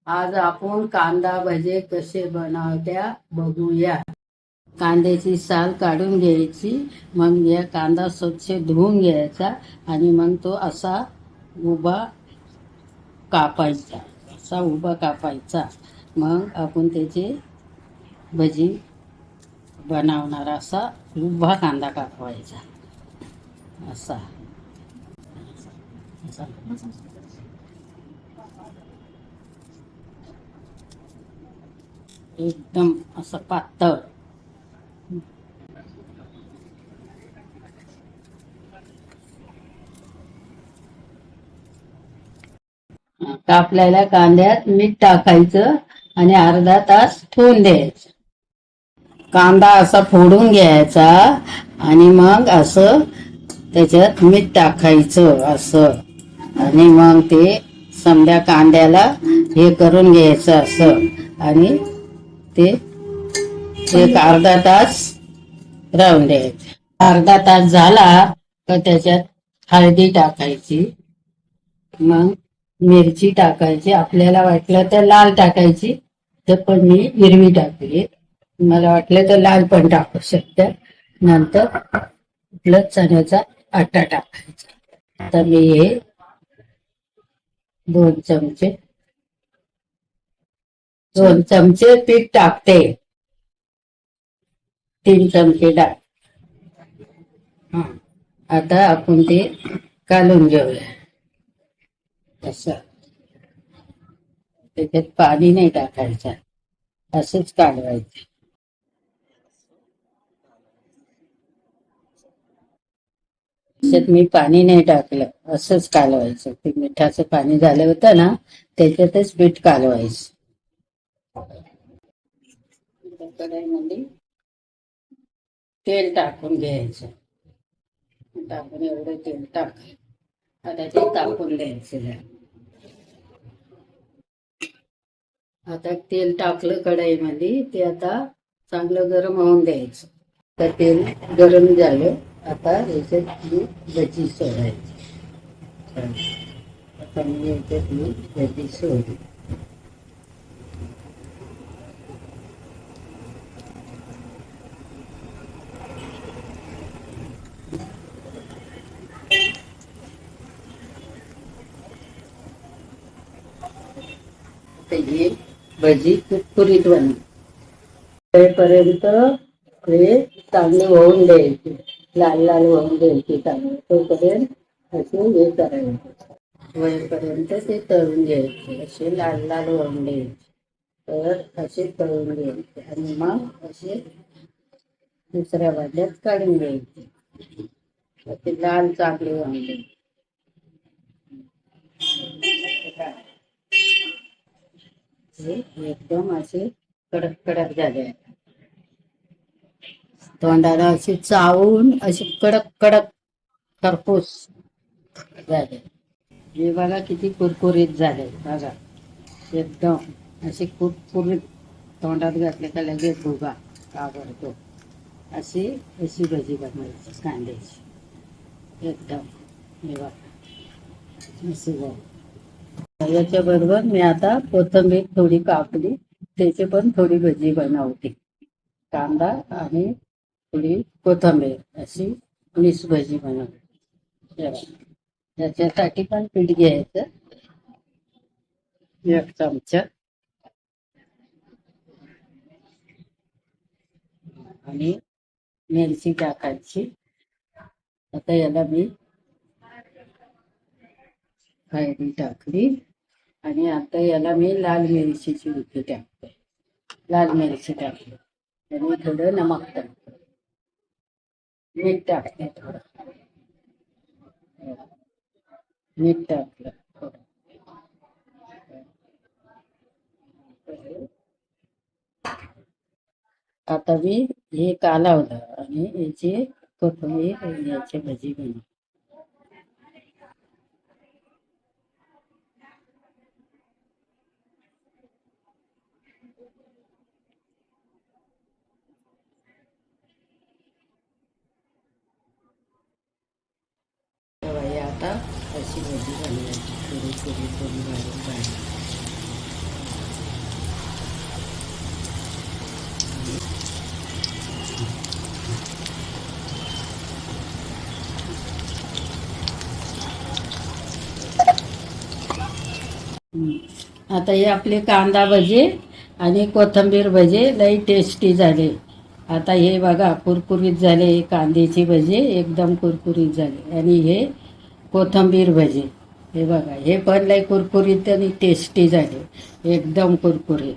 आज आपण कांदा भजे कसे बनवत्या बघूया। कांद्याची साल काढून घ्यायची, मग या कांदा स्वच्छ धुवून घ्यायचा आणि मग तो असा उभा कापायचा, असा उभा कापायचा। मग आपण त्याची भजी बनवणार, असा उभा कांदा कापवायचा, असा असा एकदम असं पातळ। कापलेल्या कांद्यात मीठ टाकायचं आणि अर्धा तास ठेवून द्यायचं। कांदा असा फोडून घ्यायचा आणि मग असं त्याच्यात मीठ टाकायचं असं, आणि मग ते समद्या कांद्याला हे करून घ्यायचं असं, आणि ते एक अर्धा तास राहून द्यायचं। अर्धा तास झाला तर त्याच्यात हळदी टाकायची, मग मिरची टाकायची, आपल्याला वाटलं तर लाल टाकायची, तर पण मी हिरवी टाकली, मला वाटलं तर लाल पण टाकू शकते। नंतर आपलं चण्याचा आटा टाकायचा। आता मी हे 2 चमचे पीठ टाकते, 3 चमचे डाळ। आता आपण ते कालून घेऊया असं, त्याच्यात पाणी नाही टाकायचं, असंच कालवायचं। त्याच्यात मी पाणी नाही टाकलं, असंच कालवायचं। ते मिठाचं पाणी झालं होतं ना, त्याच्यातच पीठ कालवायचं। कढईमध्ये तेल टाकून घ्यायचं, टाकून एवढं तेल टाक, आता ते टाकून द्यायचं। आता तेल टाकलं कढईमध्ये, ते आता चांगलं गरम होऊन द्यायचं। तर तेल गरम झालं, आता याच्यात मी भजी सोडायची। आता मी याच्यात भजी सोडली। ही भजी कुरकुरीत बनपर्यंत हे चांगले होऊन द्यायचे, लाल लाल होऊन द्यायचे चांगले, तोपर्यंत असे हे करायचे, वळेपर्यंत ते तळून घ्यायचे, असे लाल लाल होऊन द्यायचे। तर असे तळून घ्यायचे आणि मग असे दुसऱ्या भांड्यात काढून घ्यायचे, ते लाल चांगले होऊन द्यायचे। एकदम असे कडक कडक झाले, तोंडाला असे चावून असे कडक कडक खरपूस झाले। हे बघा किती कुरकुरीत झाले, बघा एकदम असे कुरकुरीत, तोंडात घातले का लगेच भुगा कावरतो। अशी अशी भजी बनवायची कांद्याची, एकदम हे बघा अशी झाली। याच्या बरोबर मी आता कोथिंबीर थोडी कापली, त्याची पण थोडी भजी बनवते। कांदा आणि थोडी कोथिंबीर अशी मिक्स भजी बनवते। त्याच्यासाठी पण पीठ घ्यायचं, 1 चमचा, आणि मिरची टाकायची। आता याला मी हळदी टाकली, आणि आता याला मी लाल मिरचीची भुकी टाकते, लाल मिरची टाकली, आणि थोडं नमक टाकते, मीठ टाकते, थोडं मीठ टाकलं थोडं। आता मी हे कालवलं आणि याची कोथिंबीर याची भजी बनवली। आता अशी भजी बनवायची, थोडी थोडी थोडी बारीक बारीक। आता हे आपले कांदा भजे आणि कोथिंबीर भजे लई टेस्टी झाले. आता हे बघा कुरकुरीत झाले, कांद्याचे भजे एकदम कुरकुरीत झाले. आणि हे कोथिंबीर भजे हे बघा, हे पण लई कुरकुरीत आणि टेस्टी झाले, एकदम कुरकुरीत.